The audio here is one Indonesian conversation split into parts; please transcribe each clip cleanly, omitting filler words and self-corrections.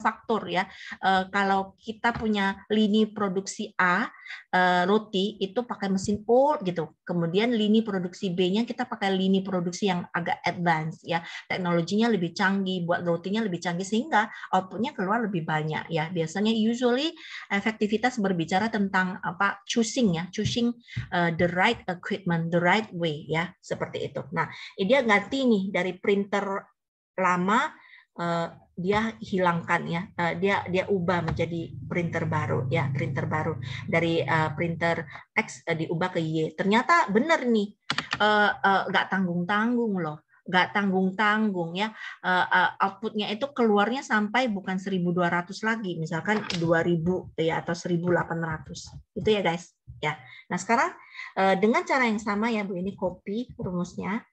faktor ya. Kalau kita punya lini produksi A roti itu pakai mesin O gitu. Kemudian lini produksi B-nya kita pakai lini produksi yang agak advance ya. Teknologinya lebih canggih, buat rotinya lebih canggih sehingga outputnya keluar lebih banyak ya. Biasanya usually efektivitas berbicara tentang apa choosing the right equipment, the right way ya, seperti itu. Nah, dia ganti nih dari printer lama dia hilangkan ya, dia ubah menjadi printer baru ya, printer baru dari printer X diubah ke Y. Ternyata benar nih, nggak tanggung-tanggung loh, nggak tanggung-tanggung ya, outputnya itu keluarnya sampai bukan 1.200 lagi, misalkan 2.000 ya atau 1.800 itu ya guys ya. Nah sekarang dengan cara yang sama ya Bu, ini copy rumusnya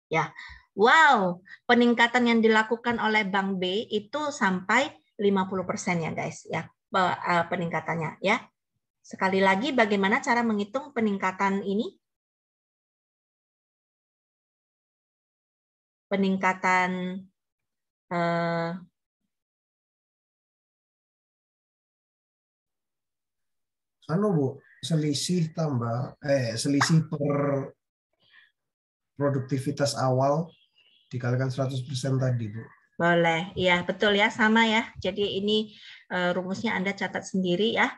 ya. Wow, peningkatan yang dilakukan oleh Bank B itu sampai 50% ya guys ya, peningkatannya ya. Sekali lagi bagaimana cara menghitung peningkatan ini? Peningkatan Bu, selisih selisih per produktivitas awal dikalikan 100% tadi, Bu. Boleh, ya betul ya, sama ya. Jadi ini rumusnya Anda catat sendiri ya.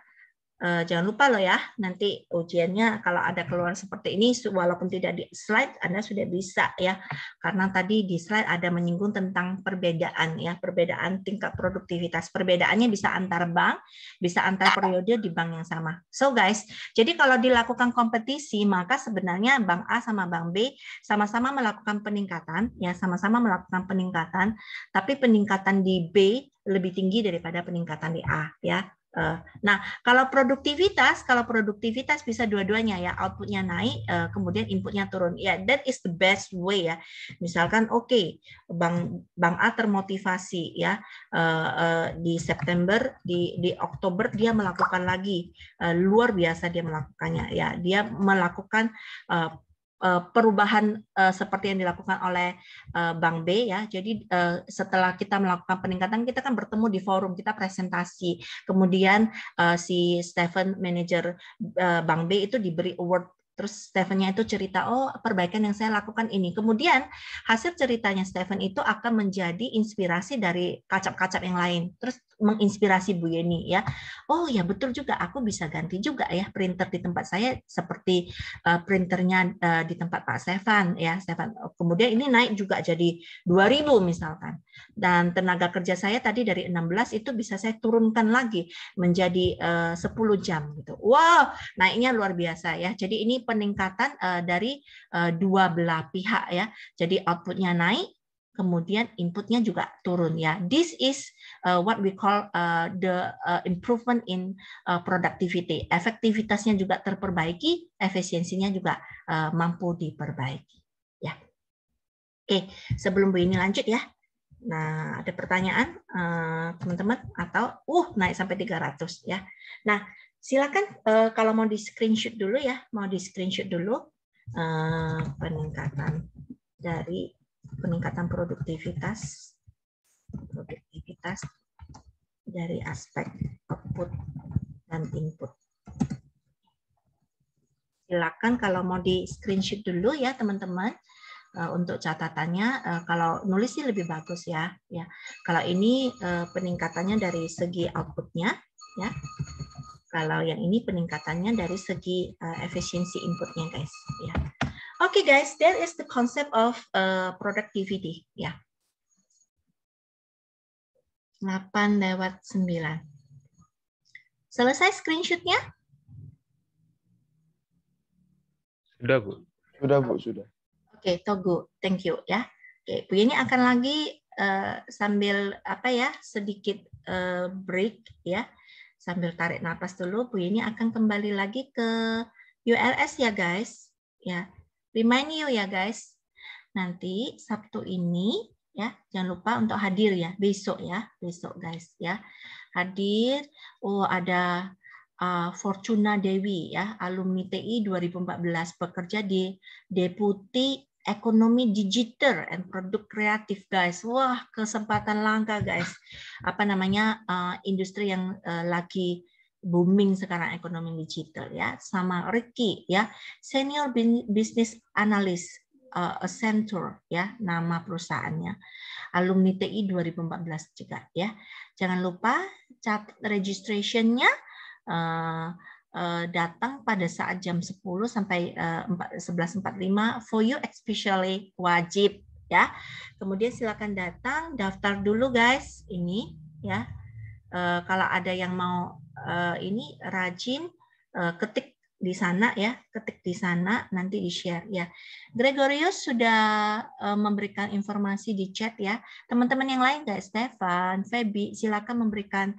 Jangan lupa loh ya, nanti ujiannya kalau ada keluar seperti ini, walaupun tidak di slide, Anda sudah bisa ya. Karena tadi di slide ada menyinggung tentang perbedaan ya, perbedaan tingkat produktivitas. Perbedaannya bisa antar bank, bisa antar periode di bank yang sama. So guys, jadi kalau dilakukan kompetisi, maka sebenarnya Bank A sama Bank B sama-sama melakukan peningkatan, ya sama-sama melakukan peningkatan, tapi peningkatan di B lebih tinggi daripada peningkatan di A ya. Nah, kalau produktivitas bisa dua-duanya ya, outputnya naik, kemudian inputnya turun. Ya, that is the best way ya. Misalkan oke, Bank A termotivasi ya, di September, di Oktober dia melakukan lagi, luar biasa dia melakukannya ya. Dia melakukan perubahan seperti yang dilakukan oleh Bank B ya. Jadi setelah kita melakukan peningkatan, kita kan bertemu di forum, kita presentasi. Kemudian si Stephen, manajer Bank B itu diberi award. Terus Stephen-nya itu cerita, oh perbaikan yang saya lakukan ini. Kemudian hasil ceritanya Stephen itu akan menjadi inspirasi dari kacap-kacap yang lain. Terus menginspirasi Bu Yeni ya. Oh ya betul juga, aku bisa ganti juga ya printer di tempat saya seperti printernya di tempat Pak Stefan ya. Kemudian ini naik juga jadi 2.000 misalkan. Dan tenaga kerja saya tadi dari 16 itu bisa saya turunkan lagi menjadi 10 jam gitu. Wow, naiknya luar biasa ya. Jadi ini peningkatan dari dua belah pihak ya. Jadi outputnya naik, kemudian inputnya juga turun ya. This is what we call the improvement in productivity. Efektivitasnya juga terperbaiki, efisiensinya juga mampu diperbaiki. Ya. Oke, sebelum Bu ini lanjut ya. Nah, ada pertanyaan teman-teman atau naik sampai 300 ya. Nah, silakan kalau mau di screenshot dulu ya, peningkatan produktivitas dari aspek output dan input. Silakan kalau mau di screenshot dulu ya teman-teman. Untuk catatannya, kalau nulis sih lebih bagus ya. Kalau ini peningkatannya dari segi outputnya, ya. Kalau yang ini peningkatannya dari segi efisiensi inputnya, guys. Ya. Oke, guys, that is the concept of productivity. Ya. 8/9. Selesai screenshotnya? Sudah, Bu. Sudah, Bu, sudah. Oke, Togo, thank you ya. Oke, Bu ini akan lagi sambil sedikit break ya, sambil tarik napas dulu. Bu ini akan kembali lagi ke ULS ya guys. Ya, remind you ya guys. Nanti Sabtu ini ya, jangan lupa untuk hadir ya, besok guys ya. Hadir. Oh ada Fortuna Dewi ya, alumni TI 2014, bekerja di Deputi ekonomi digital and produk kreatif, guys. Wah, kesempatan langka, guys. Apa namanya, industri yang lagi booming sekarang, ekonomi digital ya. Sama Ricky ya, senior business analyst Accenture ya, nama perusahaannya. Alumni TI 2014 juga ya. Jangan lupa catat registration-nya, datang pada saat jam 10 sampai 11.45 for you especially, wajib ya. Kemudian silakan datang, daftar dulu guys ini ya. Kalau ada yang mau ini rajin, ketik di sana ya, ketik di sana nanti di-share ya. Gregorius sudah memberikan informasi di chat ya. Teman-teman yang lain guys, Stefan, Feby, silakan memberikan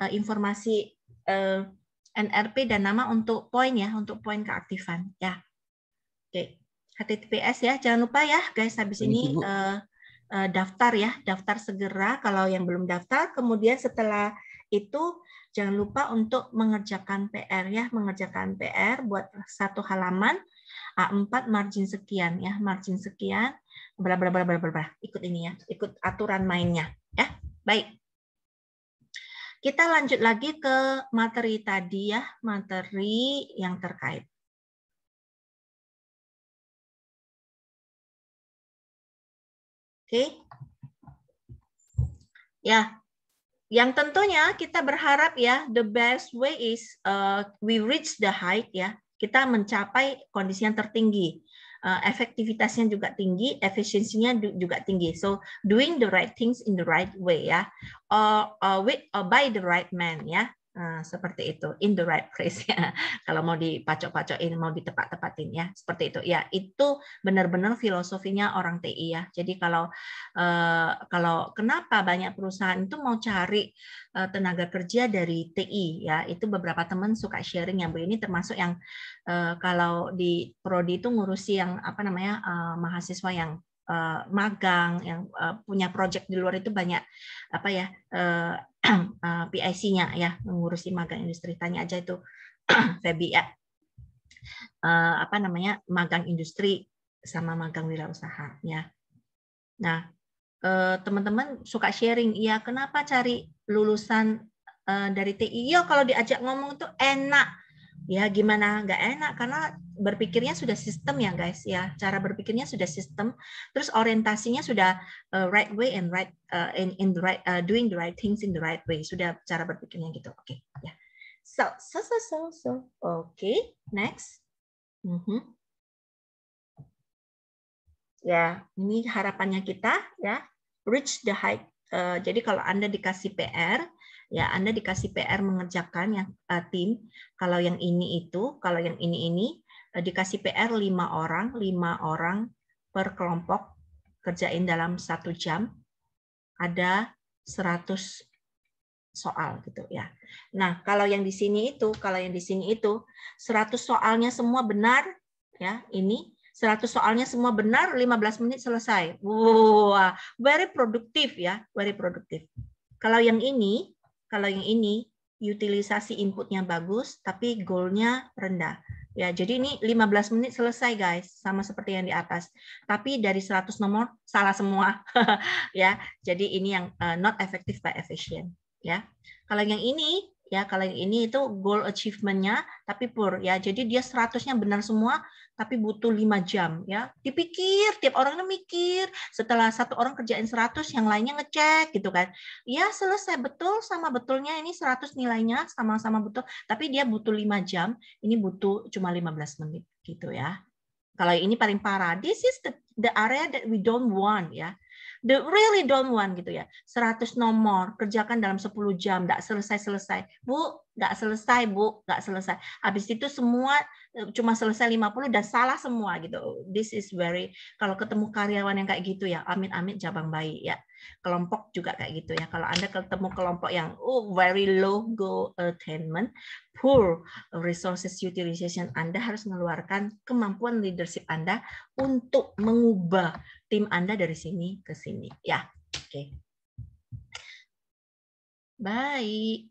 informasi NRP dan nama untuk poin ya, untuk poin keaktifan ya. Oke, HTTPS ya, jangan lupa ya guys, habis ini daftar ya, daftar segera kalau yang belum daftar. Kemudian setelah itu jangan lupa untuk mengerjakan PR ya, mengerjakan PR buat satu halaman A4 margin sekian ya, margin sekian, bla bla bla bla bla, ikut ini ya, ikut aturan mainnya ya. Baik. Kita lanjut lagi ke materi tadi ya, materi yang terkait. Oke. Ya. Yang tentunya kita berharap ya, the best way is we reach the height ya. Kita mencapai kondisi yang tertinggi. Efektivitasnya juga tinggi, efisiensinya juga tinggi. So doing the right things in the right way ya, by the right man ya, seperti itu, in the right place ya. Kalau mau dipacok-pacokin, mau ditepat-tepatin ya, seperti itu ya. Itu benar-benar filosofinya orang TI ya. Jadi kalau kenapa banyak perusahaan itu mau cari tenaga kerja dari TI ya, itu beberapa teman suka sharing ya Bu, ini termasuk yang kalau di prodi itu ngurusi yang apa namanya, mahasiswa yang magang, yang punya project di luar itu banyak apa ya, PIC-nya ya, mengurusi magang industri. Tanya aja itu Feby ya, apa namanya, magang industri sama magang wirausaha ya. Nah, teman-teman suka sharing, ya kenapa cari lulusan dari TI? Ya kalau diajak ngomong tuh enak. Ya gimana nggak enak, karena berpikirnya sudah sistem ya guys ya, cara berpikirnya sudah sistem, terus orientasinya sudah right way and right in the right, doing the right things in the right way, sudah cara berpikirnya gitu. Oke ya. So oke, next. Ya, ini harapannya kita ya, reach the height. Jadi kalau Anda dikasih PR, ya Anda dikasih PR mengerjakan yang tim. Kalau yang ini itu, kalau yang ini dikasih PR 5 orang per kelompok, kerjain dalam 1 jam. Ada 100 soal gitu ya. Nah, kalau yang di sini itu, 100 soalnya semua benar ya, ini 100 soalnya semua benar, 15 menit selesai. Wah, very produktif ya, very produktif. Kalau yang ini utilisasi inputnya bagus, tapi goalnya rendah. Ya, jadi ini 15 menit selesai guys, sama seperti yang di atas. Tapi dari 100 nomor salah semua. Ya, jadi ini yang not effective by efficient. Ya, kalau yang ini itu goal achievement-nya tapi poor ya. Jadi dia 100-nya benar semua tapi butuh 5 jam ya. Dipikir, tiap orangnya mikir. Setelah satu orang kerjain 100, yang lainnya ngecek gitu kan. Ya, selesai betul sama betulnya, ini 100 nilainya sama-sama betul, tapi dia butuh 5 jam, ini butuh cuma 15 menit gitu ya. Kalau ini paling parah. This is the area that we don't want ya. The really don't want gitu ya. 100 nomor kerjakan dalam 10 jam, enggak selesai-selesai. Bu, enggak selesai, Bu, enggak selesai. Habis itu semua cuma selesai 50 dan salah semua gitu. This is very, kalau ketemu karyawan yang kayak gitu ya, amit-amit jabang bayi ya. Kelompok juga kayak gitu ya. Kalau Anda ketemu kelompok yang very low goal attainment, poor resources utilization, Anda harus mengeluarkan kemampuan leadership Anda untuk mengubah tim Anda dari sini ke sini ya. Oke. Baik.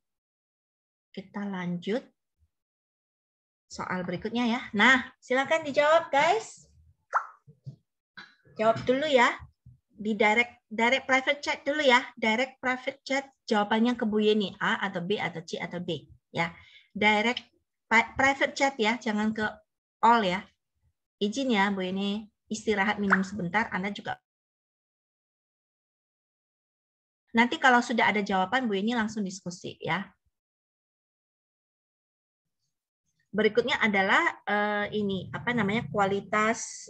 Kita lanjut soal berikutnya ya. Nah, silakan dijawab guys. Jawab dulu ya. Di direct private chat dulu ya. Direct private chat jawabannya ke Bu Yeni A atau B atau C atau D ya. Direct private chat ya, jangan ke all ya. Izin ya Bu Yeni istirahat minum sebentar, Anda juga. Nanti kalau sudah ada jawaban Bu Yeni langsung diskusi ya. Berikutnya adalah ini apa namanya kualitas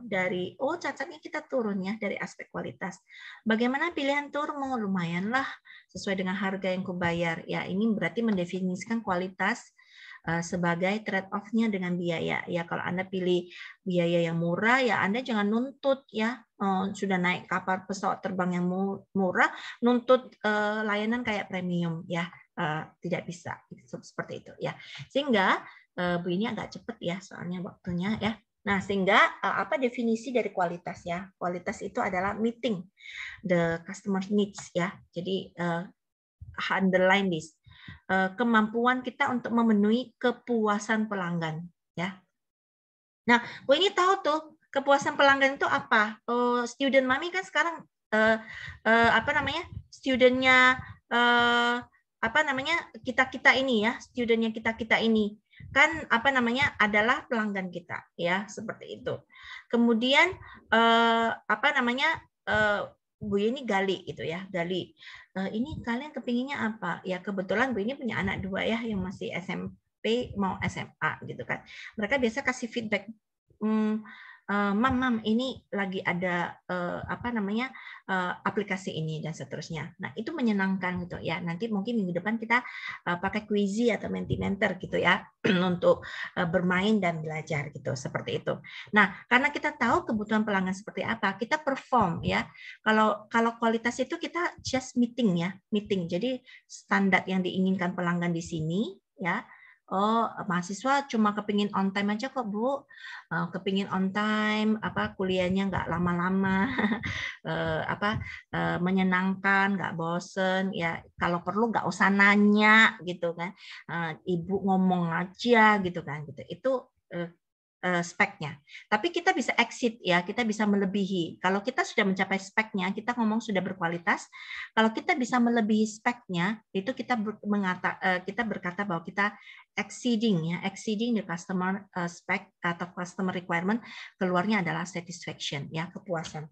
dari cacatnya kita turun ya dari aspek kualitas. Bagaimana pilihan turun? Lumayanlah sesuai dengan harga yang kubayar. Ya ini berarti mendefinisikan kualitas sebagai trade off-nya dengan biaya. Ya kalau Anda pilih biaya yang murah ya Anda jangan nuntut ya sudah naik kapal pesawat terbang yang murah nuntut layanan kayak premium ya. Tidak bisa seperti itu ya, sehingga Bu ini agak cepat ya soalnya waktunya ya. Nah sehingga apa definisi dari kualitas ya? Kualitas itu adalah meeting the customer needs ya. Jadi underline this, kemampuan kita untuk memenuhi kepuasan pelanggan ya. Nah Bu ini tahu tuh kepuasan pelanggan itu apa? Student Mami kan sekarang apa namanya studentnya apa namanya kita ini ya, studentnya kita ini kan apa namanya adalah pelanggan kita ya seperti itu. Kemudian apa namanya Bu ini gali gitu ya, gali. Ini kalian kepinginnya apa? Ya kebetulan Bu ini punya anak 2 ya yang masih SMP mau SMA gitu kan. Mereka biasa kasih feedback. Mam, ini lagi ada apa namanya aplikasi ini dan seterusnya. Nah itu menyenangkan gitu ya. Nanti mungkin minggu depan kita pakai Quizy atau Mentimeter gitu ya untuk bermain dan belajar gitu seperti itu. Nah karena kita tahu kebutuhan pelanggan seperti apa, kita perform ya. Kalau kualitas itu kita just meeting ya, meeting. Jadi standar yang diinginkan pelanggan di sini ya. Oh, mahasiswa cuma kepingin on time aja kok Bu, kepingin on time, apa kuliahnya nggak lama-lama, apa menyenangkan, nggak bosen, ya kalau perlu nggak usah nanya gitu kan, Ibu ngomong aja gitu kan, gitu. Itu speknya. Tapi kita bisa exit ya, kita bisa melebihi. Kalau kita sudah mencapai speknya, kita ngomong sudah berkualitas. Kalau kita bisa melebihi speknya, itu kita berkata bahwa kita exceeding the customer spec atau customer requirement, keluarnya adalah satisfaction ya, kepuasan.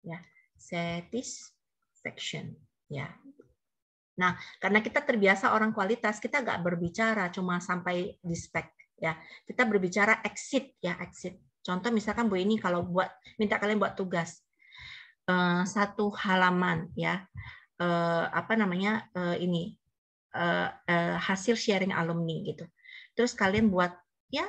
Ya, satisfaction ya. Nah, karena kita terbiasa orang kualitas, kita nggak berbicara cuma sampai di spek. Ya, kita berbicara exit ya, exit. Contoh misalkan Bu ini kalau minta kalian buat tugas satu halaman ya, apa namanya ini hasil sharing alumni gitu. Terus kalian buat ya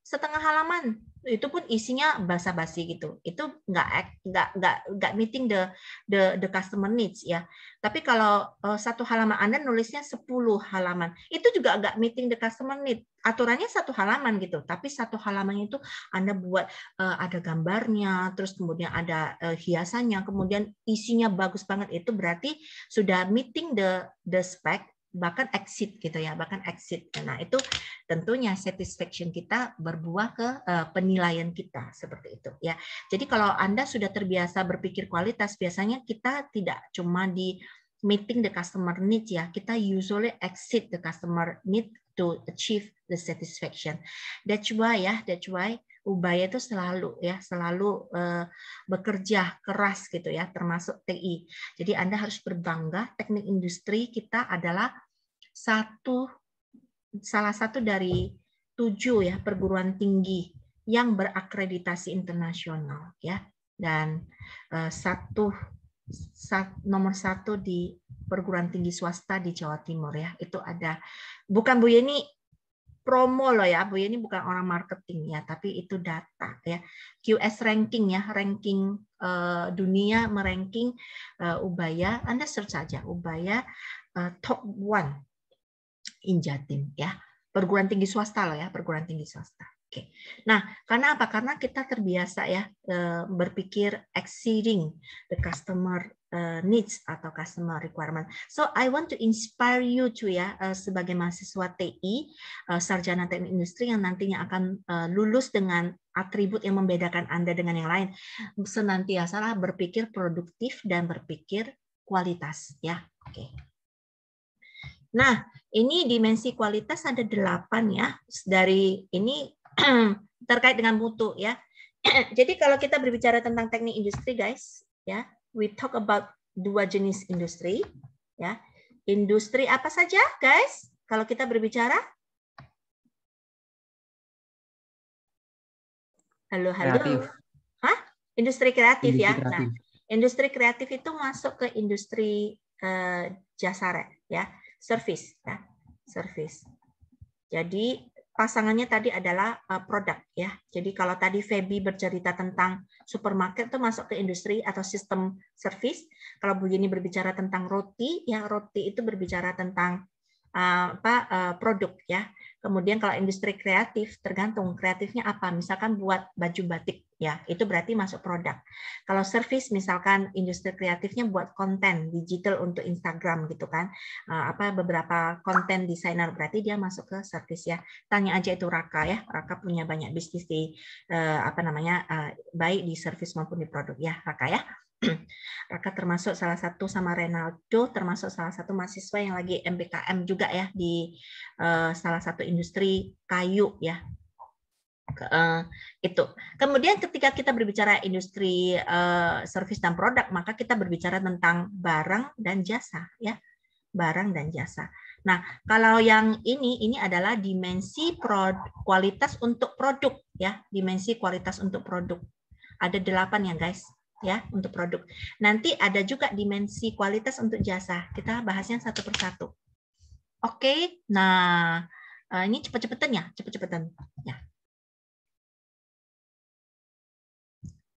setengah halaman, itu pun isinya basa-basi gitu. Itu nggak meeting the customer needs ya. Tapi kalau satu halaman Anda nulisnya 10 halaman, itu juga nggak meeting the customer need. Aturannya satu halaman gitu, tapi satu halaman itu Anda buat ada gambarnya, terus kemudian ada hiasannya, kemudian isinya bagus banget, itu berarti sudah meeting the spec, bahkan exit gitu ya, bahkan exit. Nah itu tentunya satisfaction kita berbuah ke penilaian kita seperti itu ya. Jadi kalau Anda sudah terbiasa berpikir kualitas, biasanya kita tidak cuma di meeting the customer needs ya, kita usually exit the customer need to achieve the satisfaction. That's why Ubaya itu selalu bekerja keras gitu ya, termasuk TI. Jadi Anda harus berbangga, teknik industri kita adalah salah satu dari 7 ya perguruan tinggi yang berakreditasi internasional ya, dan nomor 1 di perguruan tinggi swasta di Jawa Timur ya. Itu ada, bukan Bu Yeni promo loh ya, Bu Yeni bukan orang marketing ya, tapi itu data ya. QS ranking ya, ranking dunia meranking Ubaya. Anda search saja Ubaya top 1 in Jatim ya. Perguruan tinggi swasta loh ya, perguruan tinggi swasta. Oke. Nah, karena apa? Karena kita terbiasa ya berpikir exceeding the customer needs atau customer requirement. So I want to inspire you to ya sebagai mahasiswa TI, sarjana teknik industri yang nantinya akan lulus dengan atribut yang membedakan Anda dengan yang lain. Senantiasa berpikir produktif dan berpikir kualitas ya. Oke. Nah, ini dimensi kualitas ada 8 ya. Dari ini terkait dengan mutu ya. Jadi kalau kita berbicara tentang teknik industri guys, ya, we talk about 2 jenis industri, ya. Industri apa saja guys? Kalau kita berbicara, halo. Kreatif. Hah? Industri kreatif Industri ya. kreatif. Nah, industri kreatif itu masuk ke industri jasa ya, service ya, service. Jadi pasangannya tadi adalah produk ya. Jadi kalau tadi Feby bercerita tentang supermarket itu masuk ke industri atau sistem service. Kalau Bu Yeni berbicara tentang roti, ya roti itu berbicara tentang produk ya. Kemudian kalau industri kreatif tergantung kreatifnya apa. Misalkan buat baju batik ya, itu berarti masuk produk. Kalau service misalkan industri kreatifnya buat konten digital untuk Instagram gitu kan. Beberapa konten desainer berarti dia masuk ke service ya. Tanya aja itu Raka ya. Raka punya banyak bisnis di baik di service maupun di produk ya, Raka ya. Raka termasuk salah satu sama Renaldo termasuk salah satu mahasiswa yang lagi MBKM juga ya di salah satu industri kayu ya. Itu. Kemudian ketika kita berbicara industri service dan produk, maka kita berbicara tentang barang dan jasa ya. Barang dan jasa. Nah, kalau yang ini adalah dimensi kualitas untuk produk ya, dimensi kualitas untuk produk. Ada 8 ya, guys. Ya, untuk produk. Nanti ada juga dimensi kualitas untuk jasa. Kita bahasnya satu persatu. Oke. Nah, ini cepet-cepetan ya, cepet-cepetan. Ya.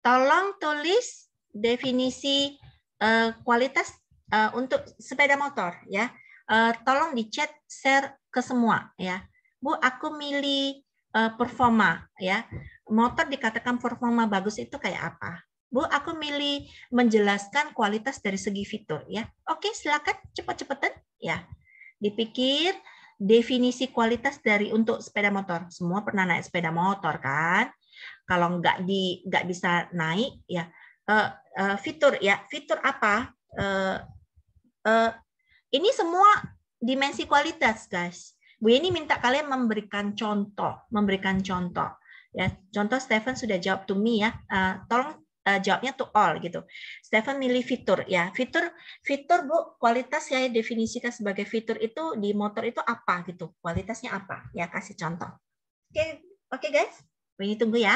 Tolong tulis definisi kualitas untuk sepeda motor ya. Tolong di chat share ke semua ya. Bu, aku milih performa ya. Motor dikatakan performa bagus itu kayak apa? Bu, aku milih menjelaskan kualitas dari segi fitur ya. Oke, silakan cepat-cepatan ya. Dipikir definisi kualitas dari untuk sepeda motor. Semua pernah naik sepeda motor kan? Kalau nggak bisa naik ya fitur ya. Fitur apa? Ini semua dimensi kualitas, guys. Bu ini minta kalian memberikan contoh ya. Contoh Stephen sudah jawab to me ya. Tolong jawabnya to all gitu. Stephen milih fitur ya. Fitur Bu, kualitas saya definisikan sebagai fitur itu di motor itu apa gitu. Kualitasnya apa? Ya, kasih contoh. Oke guys. Bu ini tunggu ya.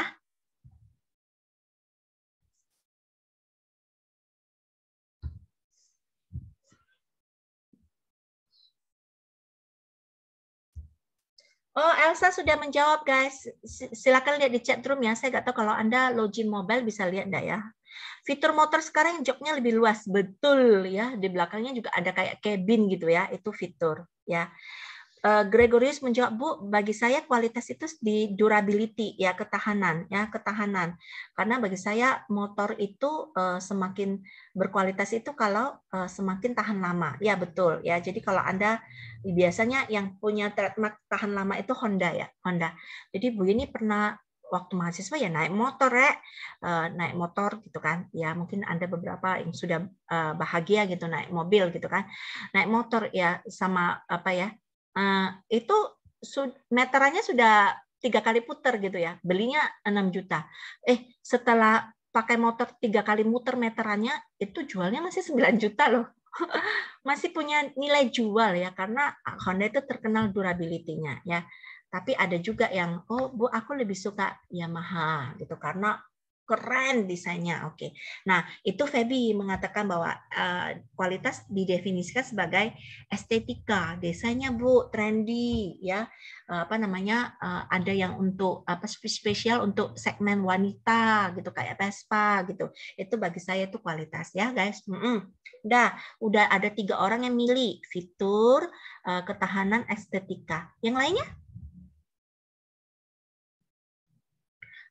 Oh, Elsa sudah menjawab, guys. Silakan lihat di chat room ya. Saya nggak tahu kalau Anda login mobile bisa lihat nggak ya. Fitur motor sekarang joknya lebih luas, betul ya. Di belakangnya juga ada kayak cabin gitu ya. Itu fitur ya. Gregorius menjawab, Bu, bagi saya kualitas itu di durability ya, ketahanan. Karena bagi saya motor itu semakin berkualitas itu kalau semakin tahan lama. Ya, betul ya. Jadi kalau Anda biasanya yang punya trademark tahan lama itu Honda ya, Honda. Jadi Bu ini pernah waktu mahasiswa ya naik motor gitu kan. Ya, mungkin Anda beberapa yang sudah bahagia gitu naik mobil gitu kan. Naik motor ya sama apa ya? Itu meterannya sudah 3 kali putar gitu ya, belinya 6 juta. Setelah pakai motor 3 kali muter meterannya, itu jualnya masih 9 juta loh. Masih punya nilai jual ya, karena Honda itu terkenal durability-nya ya. Tapi ada juga yang, oh Bu, aku lebih suka Yamaha gitu, karena keren desainnya. Oke. Nah, itu Feby mengatakan bahwa kualitas didefinisikan sebagai estetika. Desainnya Bu, trendy ya. Ada yang untuk spesial untuk segmen wanita gitu kayak Vespa gitu. Itu bagi saya itu kualitas ya, guys. Udah ada 3 orang yang milih fitur, ketahanan, estetika. Yang lainnya?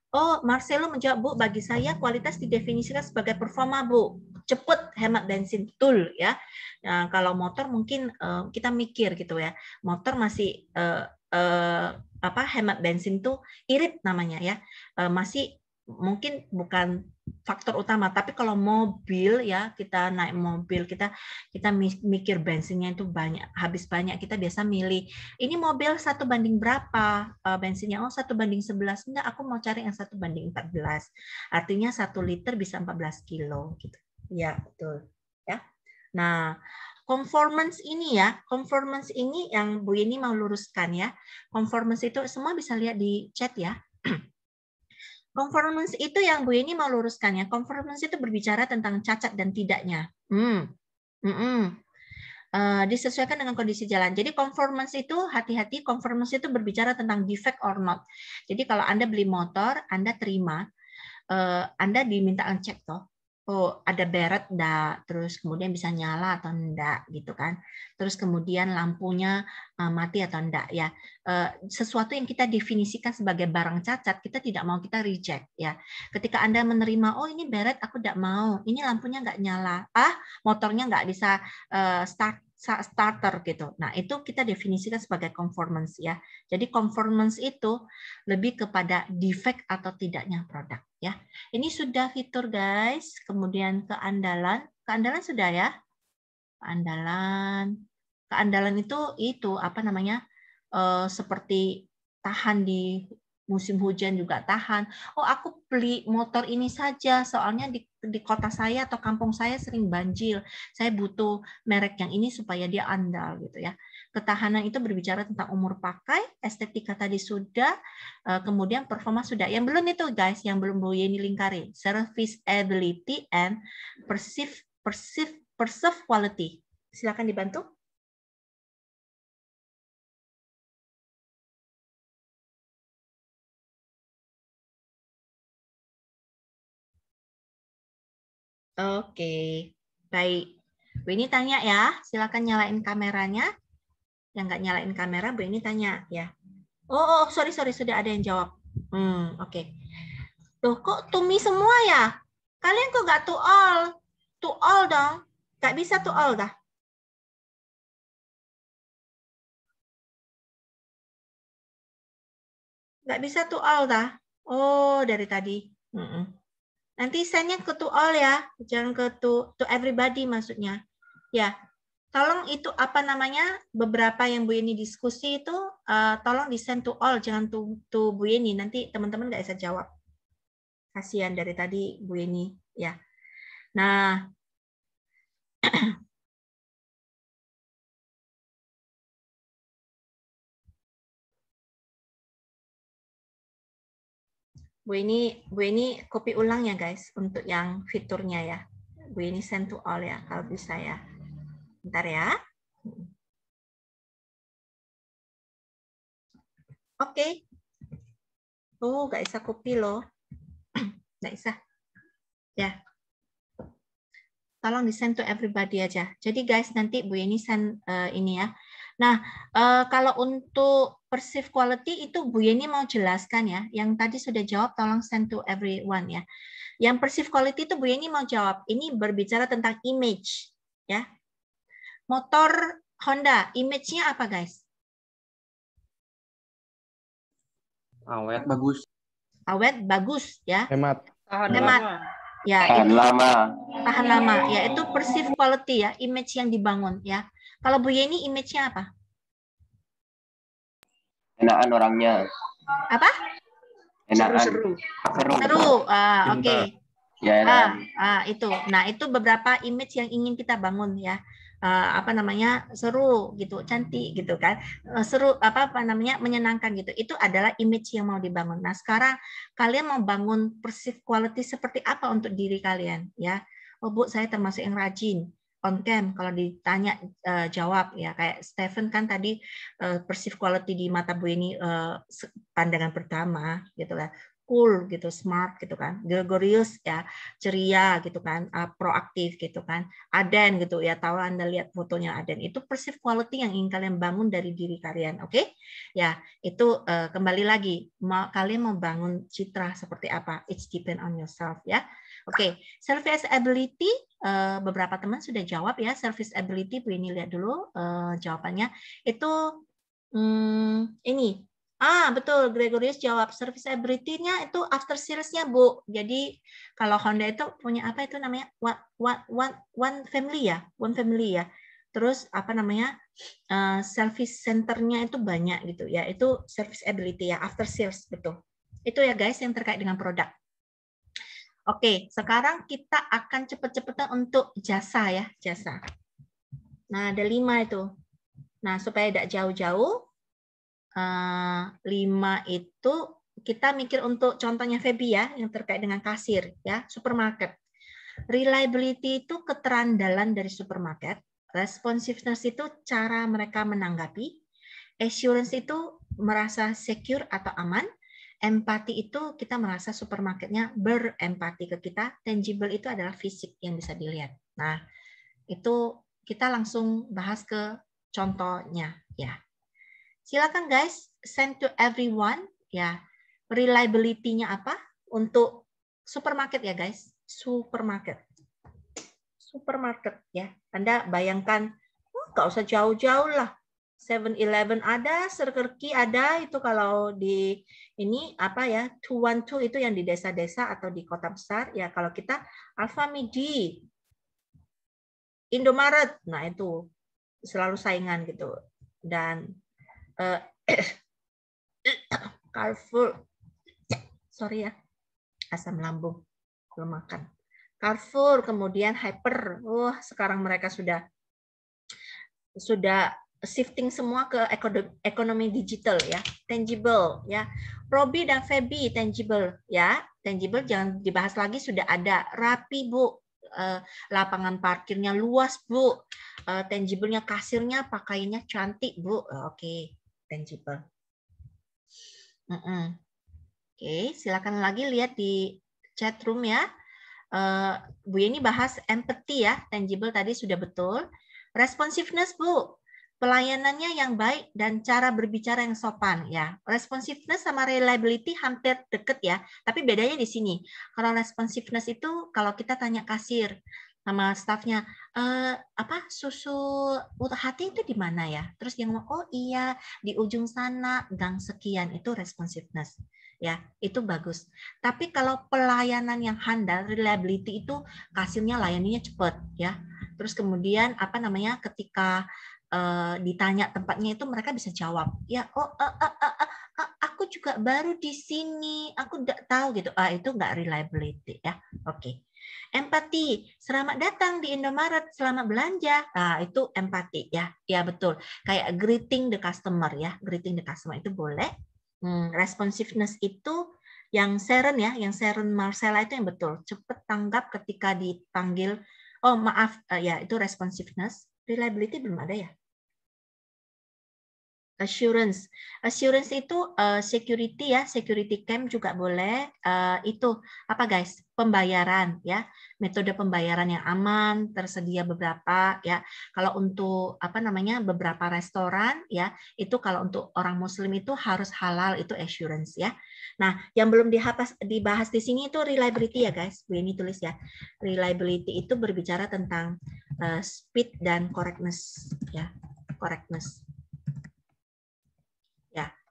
Oh, Marcelo menjawab, Bu, bagi saya kualitas didefinisikan sebagai performa, Bu. Cepet, hemat bensin, betul ya. Nah, kalau motor mungkin kita mikir gitu ya. Motor masih hemat bensin tuh irit namanya ya. Masih mungkin bukan faktor utama, tapi kalau mobil ya, kita naik mobil, kita mikir bensinnya itu banyak, habis banyak, kita biasa milih ini mobil 1 banding berapa bensinnya, oh 1 banding 11, enggak, aku mau cari yang 1 banding 14, artinya 1 liter bisa 14 kilo gitu ya, betul ya. Nah, conformance ini yang Bu Yeni mau luruskan ya. Conformance itu semua bisa lihat di chat ya. Conformance itu yang Bu Yeni mau luruskan ya. Conformance itu berbicara tentang cacat dan tidaknya. Disesuaikan dengan kondisi jalan. Jadi conformance itu, hati-hati, conformance itu berbicara tentang defect or not. Jadi kalau Anda beli motor, Anda terima, Anda diminta cek toh. Oh, ada beret enggak, terus kemudian bisa nyala atau enggak gitu kan. Terus kemudian lampunya mati atau enggak ya. Sesuatu yang kita definisikan sebagai barang cacat, kita tidak mau, kita reject ya. Ketika Anda menerima, oh ini beret aku enggak mau, ini lampunya enggak nyala, motornya enggak bisa starter gitu. Nah, itu kita definisikan sebagai conformance ya. Jadi conformance itu lebih kepada defect atau tidaknya produk ya. Ini sudah fitur guys. Kemudian keandalan sudah ya. Keandalan itu apa namanya? Seperti tahan di musim hujan juga tahan. Oh, aku beli motor ini saja soalnya di kota saya atau kampung saya sering banjir. Saya butuh merek yang ini supaya dia andal gitu ya. Ketahanan itu berbicara tentang umur pakai, estetika tadi sudah, kemudian performa sudah. Yang belum itu guys, yang belum Bu Yeni lingkari, serviceability and perceived quality. Silakan dibantu. Oke, baik. Bu ini tanya ya, silakan nyalain kameranya. Yang nggak nyalain kamera, Bu ini tanya ya. Oh, sorry, sudah ada yang jawab. Oke. Tuh, kok to me semua ya? Kalian kok nggak to all? To all dong. Nggak bisa to all dah. Nggak bisa to all dah. Oh, dari tadi. Nanti send-nya ke to all ya, jangan ke to everybody maksudnya. Ya, tolong itu apa namanya, beberapa yang Bu Yeni diskusi itu tolong di send to all, jangan to Bu Yeni, nanti teman-teman nggak bisa jawab. Kasihan dari tadi Bu Yeni ya. Nah, Bu ini copy ulang ya guys untuk yang fiturnya ya. Bu ini send to all ya kalau bisa ya. Bentar ya. Oke. Oh, nggak bisa copy loh. Nggak bisa. Ya. Tolong di send to everybody aja. Jadi guys, nanti Bu ini send ini ya. Nah, kalau untuk perceived quality itu Bu Yeni mau jelaskan ya. Yang tadi sudah jawab, tolong send to everyone ya. Yang perceived quality itu Bu Yeni mau jawab. Ini berbicara tentang image ya. Motor Honda, image-nya apa guys? Awet bagus. Awet bagus ya. Hemat. Hemat. Ya, Tahan lama. Tahan lama. Ya, itu perceived quality ya, image yang dibangun ya. Kalau Bu Yeni image-nya apa? Enakan orangnya. Apa? Enakan. Seru. Oke. Okay. Ya, itu. Nah, itu beberapa image yang ingin kita bangun ya. Apa namanya, seru gitu, cantik gitu kan, seru apa namanya, menyenangkan gitu. Itu adalah image yang mau dibangun. Nah, sekarang kalian mau bangun perceived quality seperti apa untuk diri kalian ya? Oh Bu, saya termasuk yang rajin on cam, kalau ditanya jawab ya, kayak Stephen kan tadi perceived quality di mata Bu ini pandangan pertama gitu lah. cool gitu, smart gitu kan, gregarious ya, ceria gitu kan, proaktif gitu kan, Aden gitu ya, tahu Anda lihat fotonya Aden, itu perceived quality yang ingin kalian bangun dari diri kalian, oke? Ya, itu kembali lagi, kalian mau bangun citra seperti apa, it's depend on yourself ya. Oke, service ability, beberapa teman sudah jawab ya, service ability, Bu ini lihat dulu jawabannya, itu ini. Betul, Gregorius jawab. Serviceability-nya itu after sales-nya, Bu. Jadi kalau Honda itu punya apa itu namanya? One family ya, one family ya. Terus apa namanya? Service center-nya itu banyak gitu ya. Itu serviceability ya, after sales, betul. Itu ya guys yang terkait dengan produk. Oke, sekarang kita akan cepet-cepetan untuk jasa ya, jasa. Nah, ada 5 itu. Nah, supaya tidak jauh-jauh, 5 itu kita mikir untuk contohnya Feby ya, yang terkait dengan kasir ya, supermarket. Reliability itu keterandalan dari supermarket, responsiveness itu cara mereka menanggapi, assurance itu merasa secure atau aman, empati itu kita merasa supermarketnya berempati ke kita, tangible itu adalah fisik yang bisa dilihat. Nah, itu kita langsung bahas ke contohnya ya. Silakan guys, send to everyone ya. Reliability-nya apa? Untuk supermarket ya guys. Supermarket. Supermarket ya. Anda bayangkan, nggak usah jauh-jauh lah. 7-Eleven ada, Circle K ada, itu kalau di ini apa ya, 212 itu yang di desa-desa atau di kota besar ya. Kalau kita Alfamidi, Indomaret, nah itu selalu saingan gitu. Dan Carrefour, sorry ya, asam lambung, belum makan. Carrefour, kemudian Hyper, sekarang mereka sudah shifting semua ke ekonomi digital ya, tangible ya. Robi dan Feby tangible ya, tangible jangan dibahas lagi, sudah ada. Rapi Bu, lapangan parkirnya luas Bu, tangible-nya kasirnya pakaiannya cantik Bu, oke, tangible. Oke, silakan lagi lihat di chat room ya. Bu Yeni bahas empathy ya, tangible tadi sudah betul. Responsiveness Bu, pelayanannya yang baik dan cara berbicara yang sopan ya. Responsiveness sama reliability hampir deket ya, tapi bedanya di sini. Kalau responsiveness itu kalau kita tanya kasir sama stafnya, apa susu hati itu di mana ya? Terus dia ngomong, oh iya di ujung sana gang sekian, itu responsiveness ya, itu bagus. Tapi kalau pelayanan yang handal, reliability itu kasirnya layaninya cepat ya. Terus kemudian apa namanya ketika ditanya tempatnya itu mereka bisa jawab ya, aku juga baru di sini, aku tidak tahu gitu. Itu nggak reliability ya. Oke. Empati, selamat datang di Indomaret, selamat belanja. Nah, itu empati ya. Ya betul. Kayak greeting the customer ya. Greeting the customer itu boleh. Responsiveness itu yang Sharon ya, yang Sharon Marcella itu yang betul. Cepat tanggap ketika dipanggil. Oh, maaf ya, itu responsiveness. Reliability belum ada ya. Assurance itu security ya, security cam juga boleh. Itu apa guys? Pembayaran ya, metode pembayaran yang aman, tersedia beberapa ya. Kalau untuk apa namanya beberapa restoran ya, itu kalau untuk orang Muslim itu harus halal, itu assurance ya. Nah, yang belum dibahas di sini itu reliability ya guys. Bu ini tulis ya, reliability itu berbicara tentang speed dan correctness ya, correctness.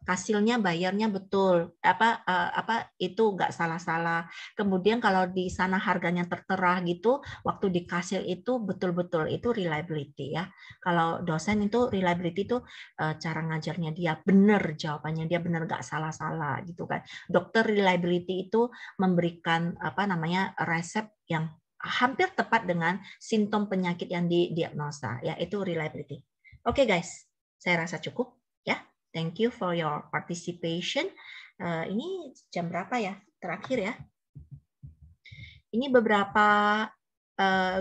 Hasilnya bayarnya betul, apa itu nggak salah-salah. Kemudian kalau di sana harganya tertera gitu, waktu di kasir itu betul-betul itu reliability ya. Kalau dosen itu reliability itu cara ngajarnya dia benar, jawabannya dia benar, nggak salah-salah gitu kan. Dokter reliability itu memberikan apa namanya resep yang hampir tepat dengan simptom penyakit yang didiagnosa ya, itu reliability. Oke guys, saya rasa cukup ya. Thank you for your participation. Ini jam berapa ya? Terakhir ya. Ini beberapa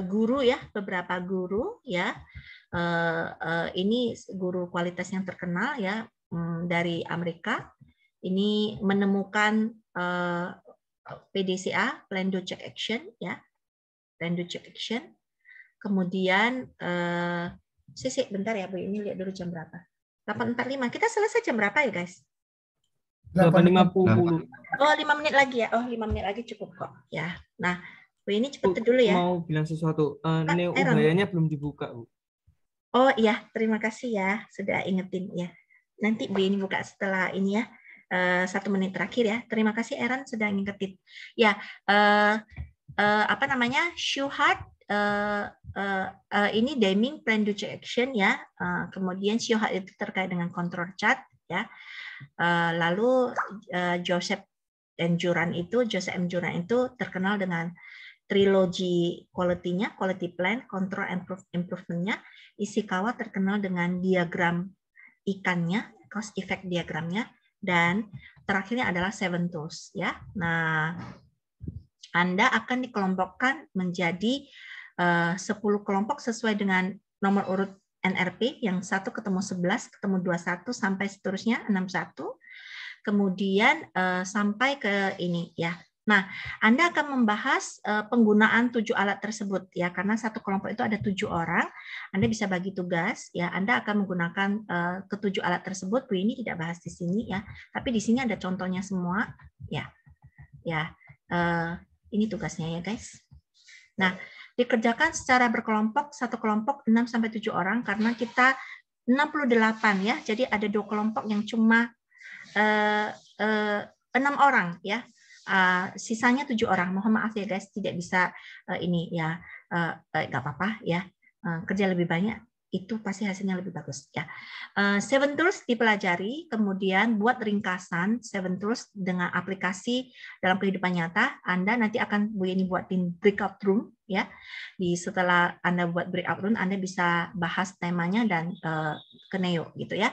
guru ya, beberapa guru ya. Ini guru kualitas yang terkenal ya dari Amerika. Ini menemukan PDCA, Plan Do Check Action, ya, Plan Do Check Action. Kemudian, bentar ya Bu, ini lihat dulu jam berapa. 8.45. Kita selesai jam berapa ya guys? 8.50. Oh, 5 menit lagi ya. Oh, 5 menit lagi cukup kok. Ya. Nah, Bu ini cepet dulu ya. Mau bilang sesuatu. Neo Aaron. Ubayanya belum dibuka, Bu. Oh iya, terima kasih ya sudah ingetin ya. Nanti Bu ini buka setelah ini ya. 1 menit terakhir ya. Terima kasih Aaron sudah ngingetin. Ya, apa namanya? Shuhad ini Deming Plan Do Check Action ya. Kemudian Shuhad itu terkait dengan control chart ya. Lalu Joseph M. Juran itu terkenal dengan trilogi quality-nya, quality plan, control improvement-nya. Ishikawa terkenal dengan diagram ikannya, cost effect diagramnya, dan terakhirnya adalah 7 tools ya. Nah, Anda akan dikelompokkan menjadi 10 kelompok sesuai dengan nomor urut NRP yang 1 ketemu 11, ketemu 21 sampai seterusnya 61. Kemudian sampai ke ini ya. Nah, Anda akan membahas penggunaan 7 alat tersebut ya, karena satu kelompok itu ada 7 orang. Anda bisa bagi tugas ya. Anda akan menggunakan ke-7 alat tersebut. Bu ini tidak bahas di sini ya, tapi di sini ada contohnya semua ya. Ya, ini tugasnya ya guys. Nah, dikerjakan secara berkelompok, satu kelompok 6 sampai 7 orang karena kita 68 ya. Jadi ada 2 kelompok yang cuma 6 orang ya. Sisanya 7 orang. Mohon maaf ya guys, tidak bisa ini ya, nggak apa-apa ya. Kerja lebih banyak itu pasti hasilnya lebih bagus ya. 7 tools dipelajari, kemudian buat ringkasan 7 tools dengan aplikasi dalam kehidupan nyata. Anda nanti akan Bu ini buatin breakout room ya. Setelah Anda buat breakout room, Anda bisa bahas temanya dan ke Neo gitu ya.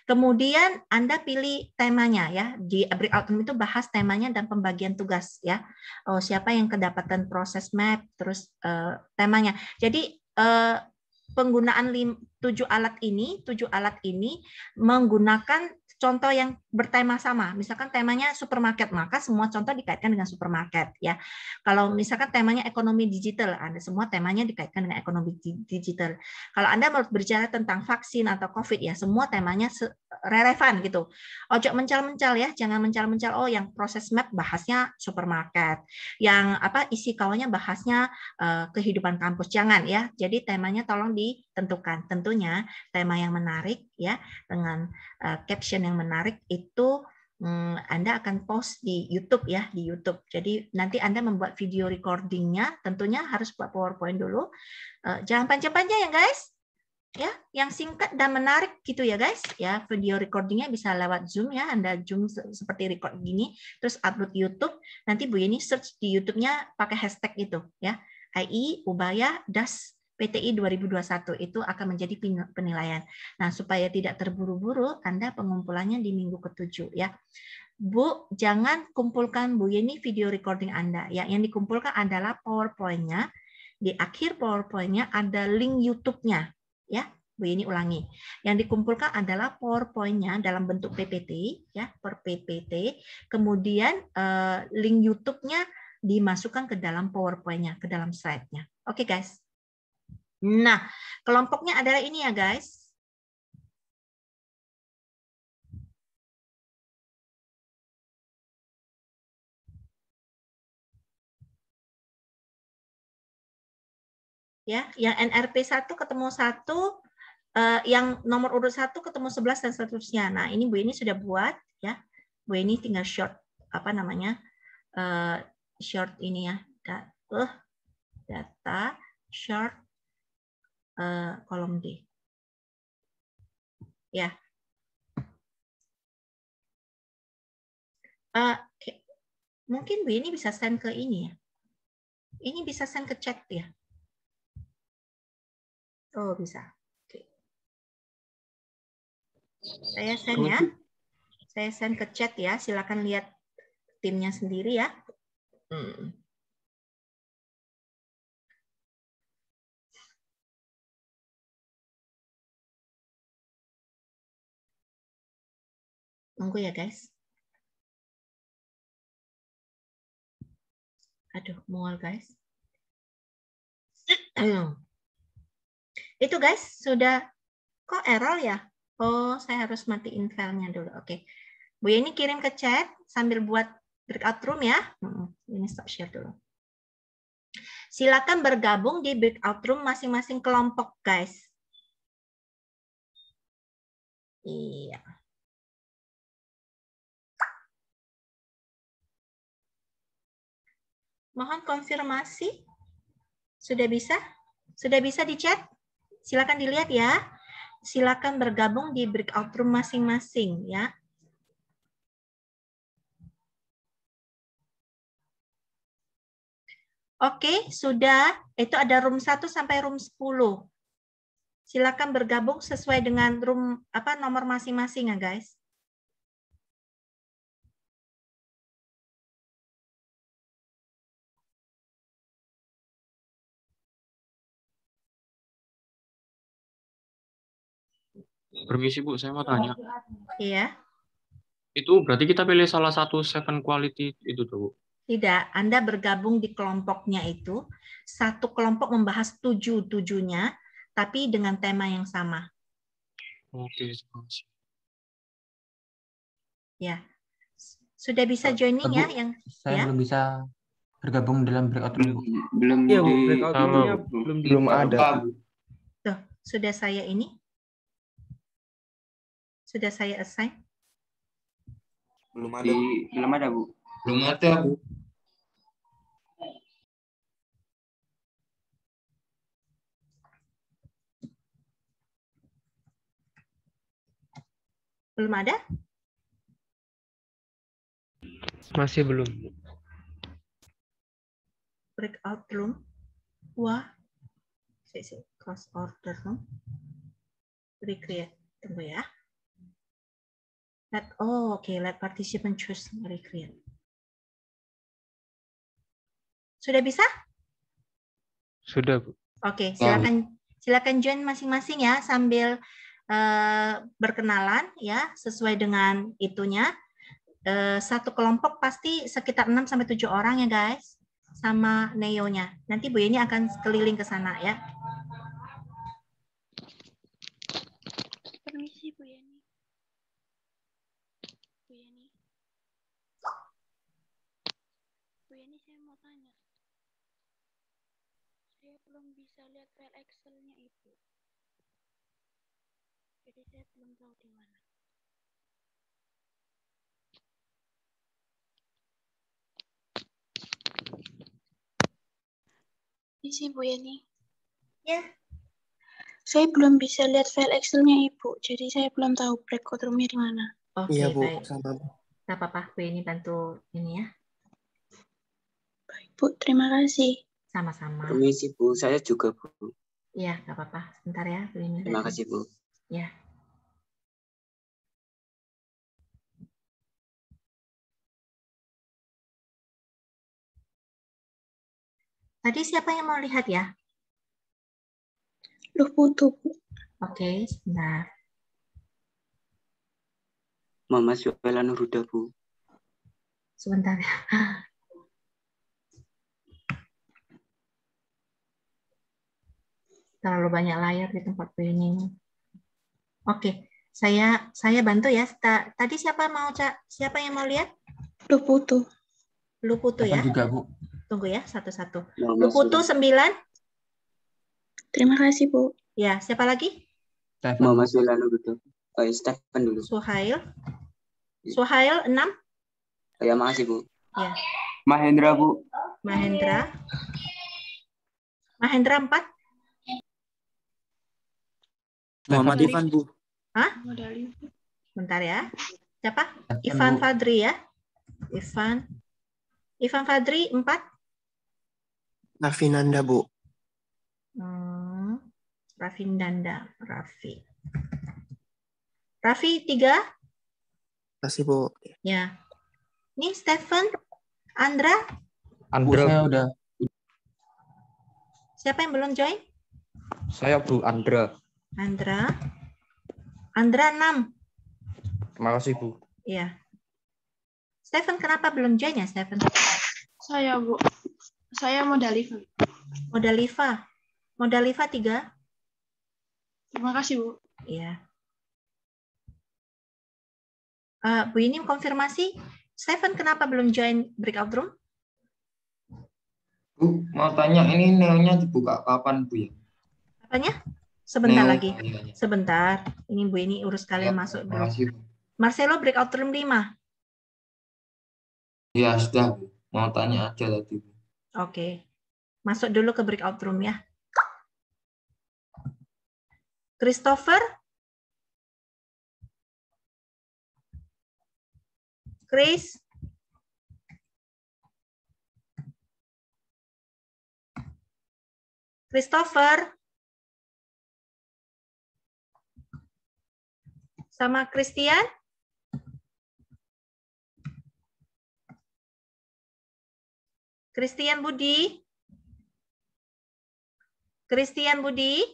Kemudian Anda pilih temanya ya. Di breakout room itu bahas temanya dan pembagian tugas ya. Oh, siapa yang kedapatan proses map, terus temanya. Jadi penggunaan 7 alat ini menggunakan contoh yang bertema sama. Misalkan temanya supermarket, maka semua contoh dikaitkan dengan supermarket ya. Kalau misalkan temanya ekonomi digital, Anda semua temanya dikaitkan dengan ekonomi digital. Kalau Anda mau berbicara tentang vaksin atau COVID ya, semua temanya relevan gitu. Ojo mencal-mencal ya, jangan mencal-mencal. Oh, yang proses map bahasnya supermarket, yang isi kawannya bahasnya kehidupan kampus, jangan ya. Jadi temanya tolong ditentukan. Tentunya tema yang menarik ya, dengan caption yang menarik itu Anda akan post di YouTube ya, di YouTube. Jadi nanti Anda membuat video recordingnya, tentunya harus buat PowerPoint dulu. Jangan panjang-panjang ya guys. Ya, yang singkat dan menarik gitu ya guys. Ya, video recordingnya bisa lewat Zoom ya. Anda Zoom seperti record gini, terus upload YouTube. Nanti Bu Yeni search di YouTube-nya pakai hashtag itu ya. AI Ubaya Das PTI 2021 itu akan menjadi penilaian. Nah, supaya tidak terburu-buru, Anda pengumpulannya di minggu ke-7 ya. Bu, jangan kumpulkan Bu Yeni video recording Anda ya. Yang dikumpulkan adalah PowerPoint-nya. Di akhir PowerPoint-nya ada link YouTube-nya ya. Bu Yeni ulangi. Yang dikumpulkan adalah PowerPoint-nya dalam bentuk PPT ya, per PPT. Kemudian link YouTube-nya dimasukkan ke dalam PowerPoint-nya, ke dalam slide-nya. Oke, guys. Nah, kelompoknya adalah ini ya, guys. Ya, yang NRP 1 ketemu 1, yang nomor urut 1 ketemu 11 dan seterusnya. Nah, ini Bu ini sudah buat ya. Bu ini tinggal short short ini ya. Data short kolom D. Ya. Mungkin Bu ini bisa send ke ini ya. Ini bisa send ke chat ya. Oh, bisa. Oke. Saya send ya. Saya send ke chat ya. Silakan lihat timnya sendiri ya. Tunggu ya, guys. Aduh, mual guys. Itu guys, sudah kok error ya? Oh, saya harus matiin filenya dulu. Oke. Bu Yeni kirim ke chat sambil buat breakout room ya. Ini stop share dulu. Silakan bergabung di breakout room masing-masing kelompok, guys. Iya. Mohon konfirmasi. Sudah bisa? Sudah bisa di chat? Silakan dilihat ya. Silakan bergabung di breakout room masing-masing ya. Oke, sudah. Itu ada room 1 sampai room 10. Silakan bergabung sesuai dengan room nomor masing-masing ya, guys. Permisi Bu, saya mau tanya. Iya. Itu berarti kita pilih salah satu 7 quality itu tuh Bu? Tidak, Anda bergabung di kelompoknya itu. Satu kelompok membahas 7-7-nya, tapi dengan tema yang sama. Oke. Ya. Sudah bisa joining ya? Yang Saya ya? belum bisa bergabung dalam breakout room. Belum Iya, Bu. di Breakout room-nya Belum ada. Tuh, sudah saya ini. Sudah saya assign. Belum ada. belum ada Bu. Belum ada, Bu. Belum ada? Masih belum. Breakout room. Wah. Close order room. Recreate. Tunggu ya. Let participant choose recreate. Sudah bisa? Sudah Bu. Oke, silakan join masing-masing ya sambil berkenalan ya sesuai dengan itunya. Satu kelompok pasti sekitar 6 sampai 7 orang ya guys. Sama Neo-nya. Nanti Bu Yeni akan keliling ke sana ya. Permisi Bu Yeni. Bu Yeni saya mau tanya. Saya belum bisa lihat file Excel-nya itu. Jadi saya belum tahu di mana. Isi Bu Yeni. Ya. Saya belum bisa lihat file Excel-nya Ibu, jadi saya belum tahu breakout room-nya di mana. Oke, Iya, Bu. baik. Sama. Tidak apa-apa, Bu Yeni bantu ini ya. Baik Bu, terima kasih. Sama-sama. Permisi Bu, saya juga Bu. Iya, nggak apa-apa. Sebentar ya, Bu Yeni. Terima kasih Bu. Ya. Tadi siapa yang mau lihat ya? Loh Putu Bu. Oke, sebentar. Mama Syuela Nurhuda Bu. Sebentar ya. Terlalu banyak layar di tempat Bu Yeni. Oke, saya bantu ya. Tadi siapa yang mau lihat? Loh Putu. Lu Putu ya. Juga Bu. Tunggu ya satu-satu. Mama Lu Putu 9. Terima kasih Bu. Ya, siapa lagi? Mama Syuela Nurhuda. Stefan dulu. Suhail 6. Ya, makasih Bu. Ya. Mahendra Bu. Mahendra 4. Muhammad Ivan Bu. Hah? Bentar ya. Siapa? Ivan Fadri ya. Ivan Fadri 4. Nafinanda Bu. Rafindanda. Raffi 3. Kasih Bu. Ya. Ini Stephen. Andra. Bu, saya udah. Siapa yang belum join? Saya Bu Andra. Andra 6. Terima kasih Bu. Iya. Stephen kenapa belum join ya, Stephen? Saya Bu. Saya Modalifa. Modalifa 3. Terima kasih, Bu. Iya. Bu ini konfirmasi, Stephen kenapa belum join breakout room? Bu, mau tanya ini neonya dibuka kapan, Bu ya? Apanya? Sebentar Neo, lagi. iya. Sebentar. Ini Bu ini urus kalian Ya, masuk terima dulu. kasih, Bu. Marcelo breakout room 5. Ya, sudah, Bu. Mau tanya aja tadi, Bu. Oke. Masuk dulu ke breakout room ya. Christopher? Chris? Christopher? Sama Christian? Christian Budi? Christian Budi?